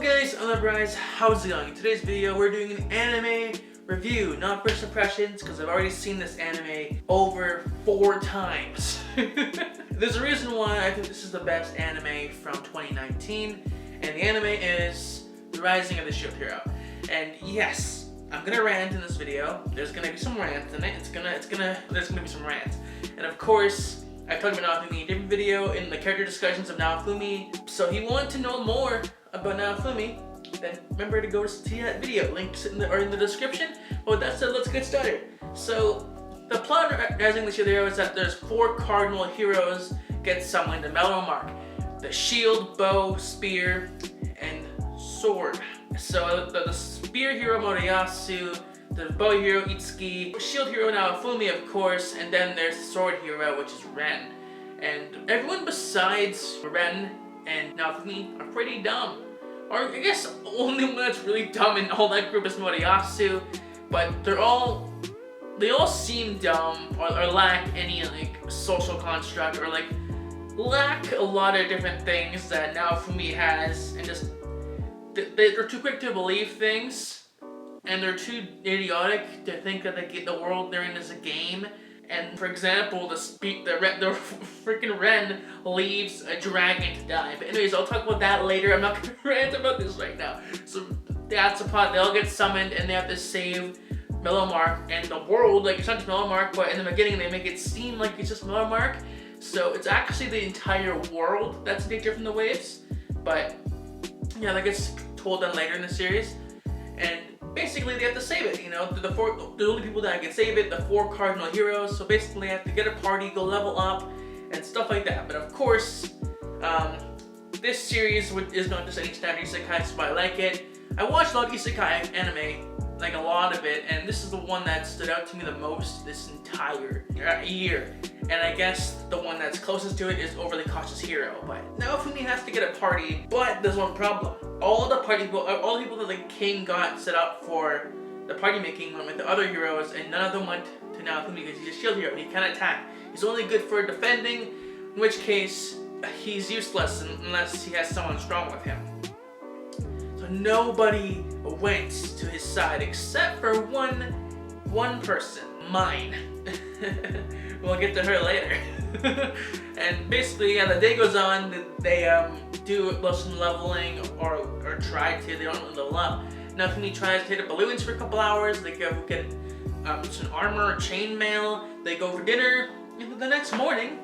Hello guys, AnimeUpRise. How's it going? In today's video, we're doing an anime review, not first impressions, because I've already seen this anime over 4 times. There's a reason why I think this is the best anime from 2019, and the anime is The Rising of the Shield Hero. And yes, I'm gonna rant in this video. There's gonna be some rants in it. There's gonna be some rants. And of course, I talked about Naofumi in a different video in the character discussions of Naofumi. So if you want to know more about Naofumi, then remember to go see that video. Links in the description. But with that said, let's get started. So the plot of Rising of the Shield Hero is that there's 4 cardinal heroes get summoned to Mellow Mark: the shield, bow, spear, and sword. So the spear hero Moriyasu, the bow hero Itsuki, shield hero Naofumi, of course, and then there's the sword hero, which is Ren. And everyone besides Ren and Naofumi are pretty dumb. Or I guess the only one that's really dumb in all that group is Moriyasu, but they all seem dumb or lack any like social construct, or like lack a lot of different things that Naofumi has, and just they're too quick to believe things, and they're too idiotic to think that the world they're in is a game. And for example, the freaking Ren leaves a dragon to die. But anyways, I'll talk about that later. I'm not gonna rant about this right now. So that's the plot. They all get summoned and they have to save Mellow Mark and the world. Like, it's not just Mellow Mark, but in the beginning they make it seem like it's just Mellow Mark. So it's actually the entire world that's in danger from the waves. But yeah, that gets told then later in the series. And basically they have to save it, you know, the only people that can save it, the 4 cardinal heroes. So basically they have to get a party, go level up, and stuff like that. But of course, this series is not just any standard isekai, so I like it. I watched a lot of isekai anime, like a lot of it, and this is the one that stood out to me the most this entire year. And I guess the one that's closest to it is Overly Cautious Hero. But Naofumi has to get a party, but there's one problem. All the people that the king got set up for the party making went with the other heroes, and none of them went to Naofumi because he's a shield hero and he can't attack. He's only good for defending, in which case he's useless unless he has someone strong with him. So nobody went to his side except for one person, mine. We'll get to her later. And basically, yeah, the day goes on. They do some leveling, or try to. They don't really level up. Naofumi tries to hit up balloons for a couple hours. They go get some armor, chainmail. They go for dinner. And the next morning,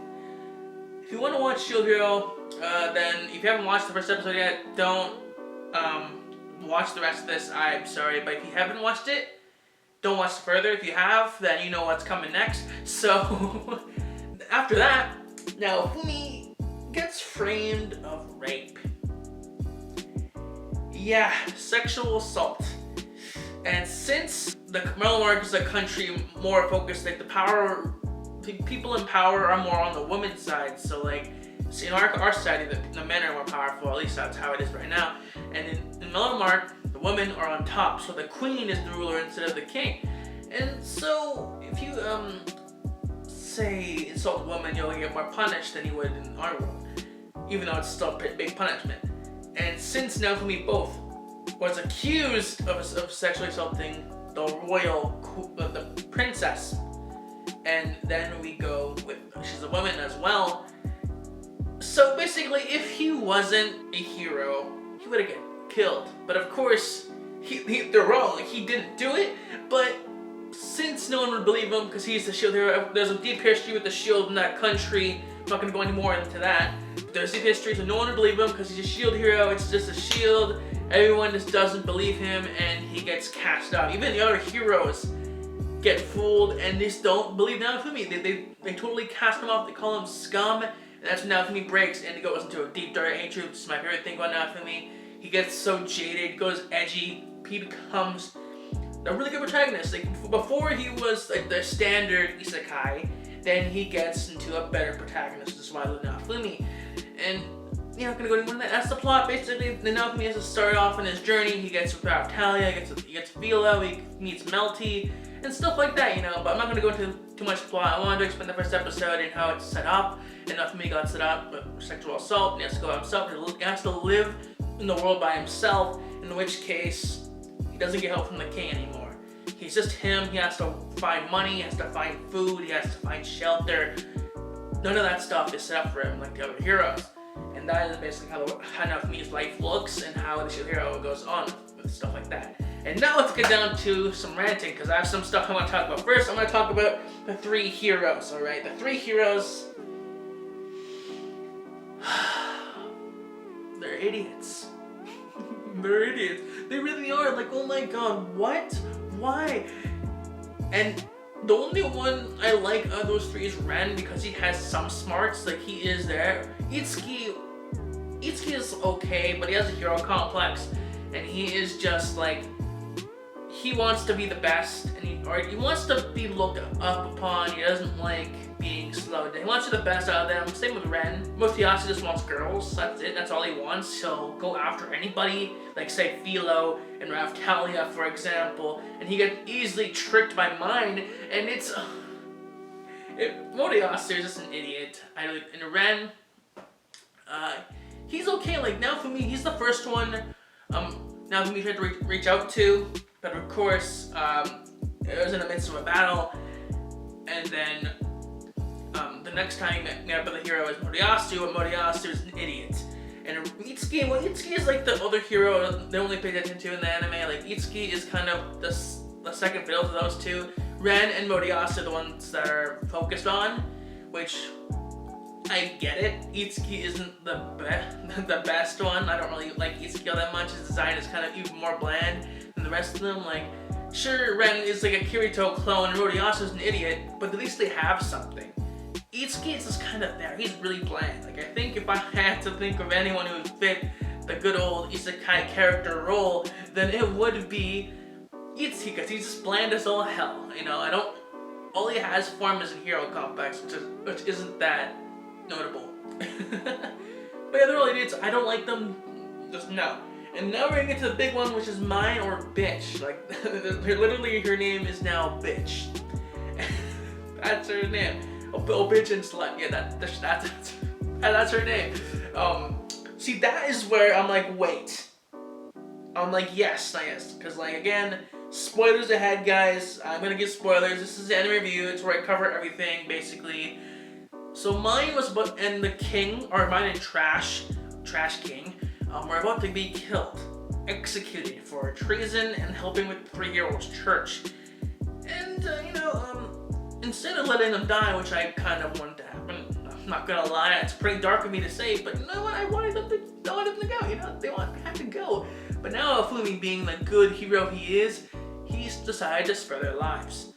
if you want to watch Shield Hero, then if you haven't watched the first episode yet, don't watch the rest of this. I'm sorry, but if you haven't watched it, don't watch further. If you have, then you know what's coming next. So after that, Naofumi gets framed of rape. Yeah, sexual assault. And since the Mellow Mark is a country more focused, like the people in power are more on the women's side. So like, in our society, the men are more powerful. At least that's how it is right now. And in Mellow Mark, the women are on top. So the queen is the ruler instead of the king. And so if you say insult a woman, you'll get more punished than you would in our world, even though it's still a big punishment. And since Naofumi both was accused of sexually assaulting the the princess, and then we go with she's a woman as well. So basically, if he wasn't a hero, he would have get killed. But of course, they're wrong. Like, he didn't do it. But since no one would believe him because he's the shield hero, there's a deep history with the shield in that country. I'm not going to go any more into that. But there's deep history, so no one would believe him because he's a shield hero. It's just a shield. Everyone just doesn't believe him, and he gets cast out. Even the other heroes get fooled and they just don't believe Naofumi. They totally cast him off. They call him scum. And that's when Naofumi breaks and he goes into a deep dark hatred, which is my favorite thing about Naofumi. He gets so jaded, goes edgy. He becomes a really good protagonist. Like, before he was like the standard isekai, then he gets into a better protagonist. This is why I love Naofumi. And yeah, I'm not gonna go into that. That's the plot. Basically, the Naofumi has to start off on his journey. He gets with Talia, he gets Vila, he meets Melty, and stuff like that, you know. But I'm not gonna go into too much plot. I wanted to explain the first episode and how it's set up. And Naofumi got set up with sexual assault, and he has to go out himself. He has to live in the world by himself, in which case he doesn't get help from the king anymore. He's just him. He has to find money, he has to find food, he has to find shelter. None of that stuff is set up for him like the other heroes. And that is basically how Naofumi's life looks and how the Shield Hero goes on with stuff like that. And now let's get down to some ranting, because I have some stuff I want to talk about. First, I'm going to talk about the 3 heroes, alright? The 3 heroes... they're idiots. They're idiots. They really are. Like, oh my god, what? Why? And the only one I like of those 3 is Ren, because he has some smarts. Like, he is there. Itsuki is okay, but he has a hero complex, and he is just like, he wants to be the best, and he wants to be looked up upon. He doesn't like being slowed down. He wants the best out of them. Same with Ren. Motoyasu just wants girls. That's it. That's all he wants. He'll go after anybody, like say Philo and Raphtalia, for example, and he gets easily tricked by mind. And it's Motoyasu is just an idiot. And Ren, he's okay. Like Naofumi, he's the first one. Naofumi tried to reach out to. But of course, it was in the midst of a battle, and then the next time he met up with the hero is Motoyasu, and Motoyasu is an idiot. And Itsuki, well, Itsuki is like the other hero they only pay attention to in the anime. Like Itsuki is kind of the second fiddle to those 2. Ren and Motoyasu are the ones that are focused on, which I get it. Itsuki isn't the best one. I don't really like Itsuki all that much. His design is kind of even more bland than the rest of them. Like, sure, Ren is like a Kirito clone and Motoyasu is an idiot, but at least they have something. Itsuki is just kind of there. He's really bland. Like, I think if I had to think of anyone who would fit the good old Isekai character role, then it would be Itsuki, because he's just bland as all hell. You know, all he has for him is a hero complex, which isn't that notable. But yeah, they're all idiots. I don't like them. Just no. And now we're gonna get to the big one, which is mine or bitch. Like, literally her name is now bitch. That's her name. Oh, bitch and slut. Yeah, that's her name. See, that is where I'm like, wait. I'm like, yes, because like again, spoilers ahead, guys. I'm gonna give spoilers. This is the anime review. It's where I cover everything basically. So mine was about, and the king, or mine and Trash King, were about to be killed, executed for treason and helping with the 3 Heroes Church. And instead of letting them die, which I kind of wanted to happen, I'm not gonna lie, it's pretty dark of me to say, but you know what? I wanted them to go. You know, they had to go. But now Naofumi, being the good hero he is, he's decided to spare their lives,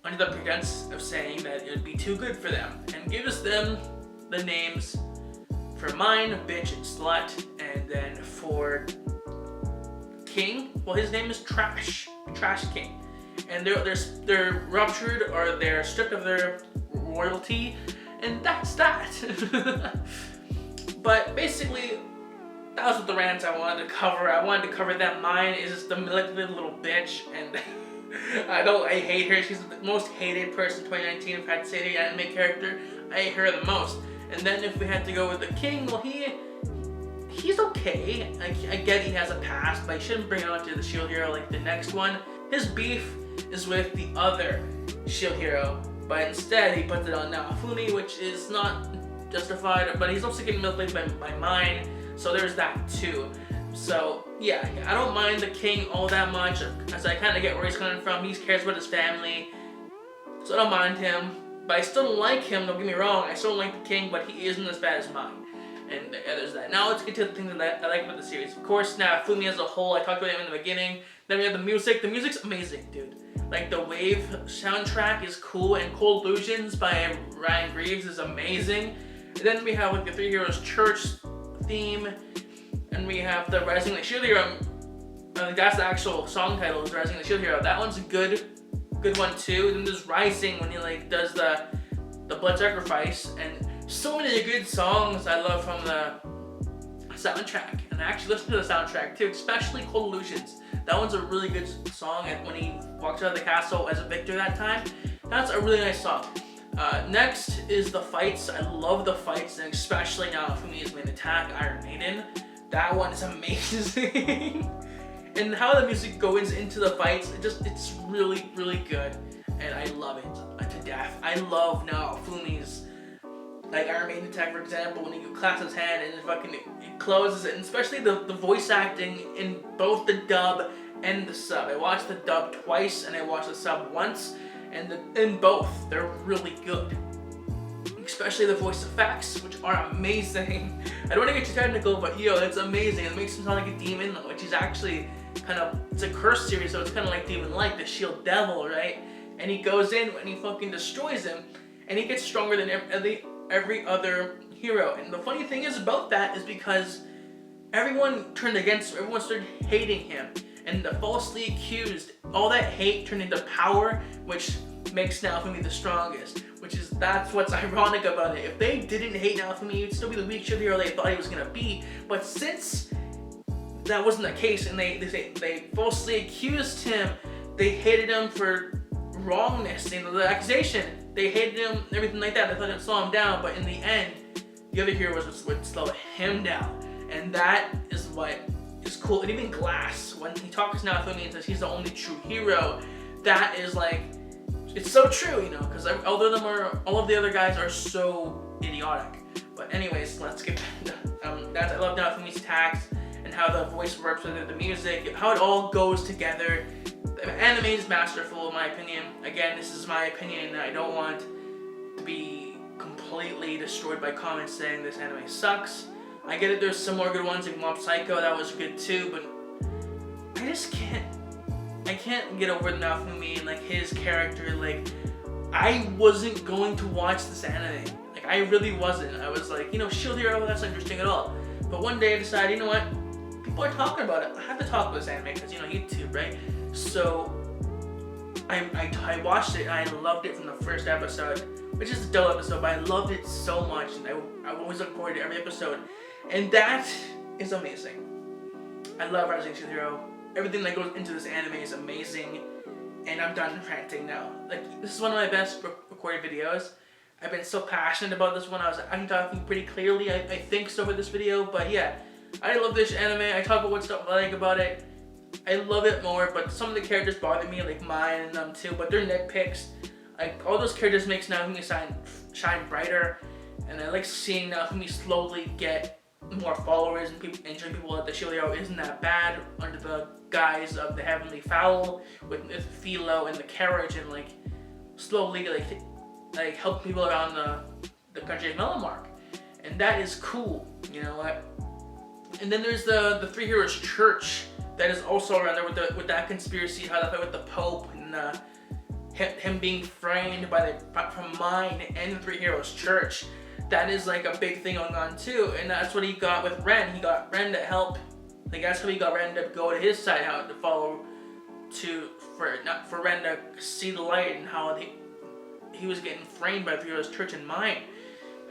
under the pretense of saying that it would be too good for them, and gives them the names for mine, bitch and slut, and then for King, well, his name is Trash King, and they're ruptured, or they're stripped of their royalty, and that's that. But basically, that was what the rants I wanted to cover. I wanted to cover that mine is just the manipulative little bitch, and I hate her. She's the most hated person in 2019 if I had to say the anime character. I hate her the most. And then if we had to go with the king, well, he's okay. I get he has a past, but I shouldn't bring it onto the Shield Hero like the next one. His beef is with the other Shield Hero, but instead he puts it on Naofumi, which is not justified, but he's also getting manipulated by mine, so there's that too. So yeah, I don't mind the king all that much, as I kind of get where he's coming from. He cares about his family, so I don't mind him. But I still don't like him, don't get me wrong. I still don't like the king, but he isn't as bad as mine. And there's that. Now let's get to the things that I like about the series. Of course, Naofumi as a whole, I talked about him in the beginning. Then we have the music. The music's amazing, dude. Like, the Wave soundtrack is cool, and Cold Illusions by Ryan Greaves is amazing. And then we have like the 3 Heroes Church theme, and we have the Rising the Shield Hero. That's the actual song title, is Rising the Shield Hero. That one's a good one too. Then there's Rising, when he like does the blood sacrifice, and so many good songs I love from the soundtrack. And I actually listen to the soundtrack too, especially Cold Illusions. That one's a really good song, and when he walks out of the castle as a victor that time, that's a really nice song. Next is the fights. I love the fights, and especially Naofumi's main attack, Iron Maiden. That one is amazing. And how the music goes into the fights, it's really, really good. And I love it to death. I love now Fumi's, like Iron Maiden attack, for example, when he claps his hand and it closes it. And especially the voice acting in both the dub and the sub. I watched the dub twice and I watched the sub once, and in both, they're really good. Especially the voice effects, which are amazing. I don't want to get too technical, but yo, it's amazing. It makes him sound like a demon, which is actually it's a curse series, so it's kind of like demon-like, the shield devil, right? And he goes in and he fucking destroys him, and he gets stronger than every other hero. And the funny thing is about that is because everyone turned against him, everyone started hating him, and the falsely accused, all that hate turned into power, which makes Naofumi the strongest. That's what's ironic about it. If they didn't hate Naofumi, he'd still be the weak shield hero they thought he was gonna be. But since that wasn't the case, and they falsely accused him, they hated him for wrongness, the accusation. They hated him, everything like that. They thought it'd slow him down, but in the end, the other heroes would slow him down. And that is what is cool. And even Glass, when he talks to Naofumi and says he's the only true hero, that is like, it's so true, because all of the other guys are so idiotic. But anyways, let's get back to that. I love Naofumi's attacks and how the voice works with the music, how it all goes together. The anime is masterful, in my opinion. Again, this is my opinion. I don't want to be completely destroyed by comments saying this anime sucks. I get it, there's some more good ones like Mob Psycho, that was good too, but I can't get over Naofumi and like his character. Like, I wasn't going to watch this anime. Like, I really wasn't. I was like, Shield Hero, that's not interesting at all. But one day I decided, you know what? People are talking about it. I have to talk about this anime because, YouTube, right? So I watched it and I loved it from the first episode, which is a dull episode, but I loved it so much, and I always look forward to every episode. And that is amazing. I love Rising Shield Hero. Everything that goes into this anime is amazing, and I'm done ranting now. Like, this is one of my best recorded videos. I've been so passionate about this one. I'm talking pretty clearly, I think so, for this video. But yeah, I love this anime. I talk about what stuff I like about it. I love it more, but some of the characters bother me, like mine and them too. But they're nitpicks. Like, all those characters makes Naofumi shine brighter, and I like seeing Naofumi slowly get more followers and showing people that the Shield Hero isn't that bad under the guise of the Heavenly Fowl with Philo and the carriage, and like slowly like help people around the country of Melonmark. And that is cool, you know what? And then there's the Three Heroes Church that is also around there with that conspiracy, how they fight with the Pope, and him being framed from Mine and the Three Heroes Church. That is like a big thing going on too, and that's what he got with Ren. He got Ren to help. Like, that's how he got Ren to go to his side, how to follow for Ren to see the light, and how he was getting framed by the Three Heroes Church and Mine.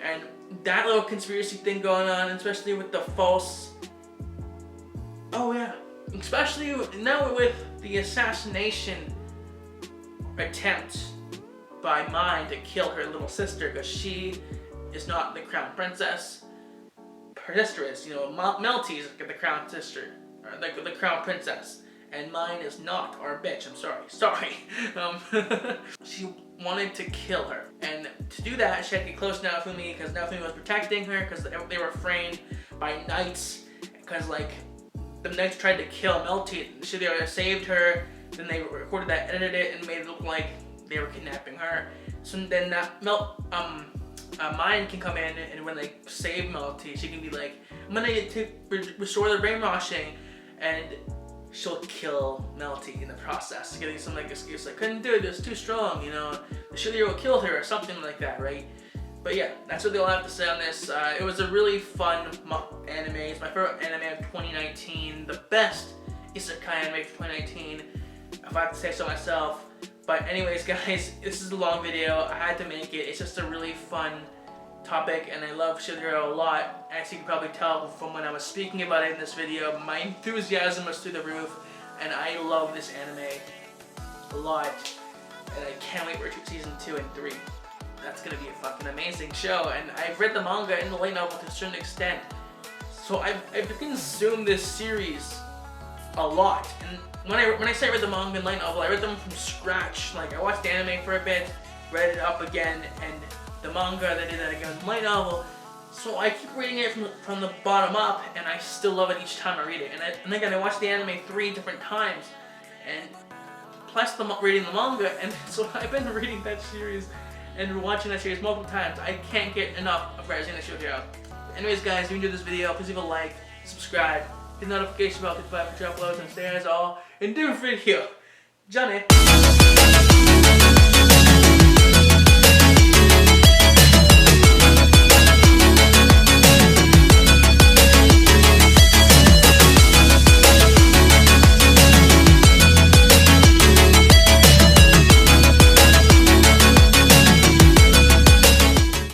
And that little conspiracy thing going on, especially with the false. Oh yeah, especially now with the assassination attempt by Mine to kill her little sister, because she is not the crown princess. Her sister is, Melty is the crown sister, or the crown princess, and Mine is not, or bitch, I'm sorry. She wanted to kill her, and to do that, she had to get close to Naofumi, because Naofumi was protecting her, because they were framed by knights, because like, the knights tried to kill Melty. She saved her, then they recorded that, edited it, and made it look like they were kidnapping her. So then Mine can come in, and when they save Melty, she can be like, I'm gonna restore the brainwashing, and she'll kill Melty in the process, getting some like excuse like, couldn't do it, it's too strong, the Shield Hero killed her or something like that, right? But yeah, that's what they'll have to say on this. It was a really fun anime. It's my favorite anime of 2019, the best Isekai Anime of 2019, if I have to say so myself. But anyways, guys, this is a long video. I had to make it. It's just a really fun topic, and I love Shield Hero a lot. As you can probably tell from when I was speaking about it in this video, my enthusiasm was through the roof, and I love this anime a lot. And I can't wait for season 2 and 3. That's gonna be a fucking amazing show. And I've read the manga and the light novel to a certain extent, So I've consumed this series a lot. And when I say I read the manga and light novel, I read them from scratch. Like I watched the anime for a bit, read it up again, and the manga, then did that again with the light novel. So I keep reading it from the bottom up, and I still love it each time I read it. And again, I watched the anime 3 different times, and plus reading the manga, and so I've been reading that series and watching that series multiple times. I can't get enough of Rising the Shoujo. Anyways guys, if you enjoyed this video, please leave a like, subscribe, hit the notification bell to notify future uploads, and stay as all in a different video. Johnny.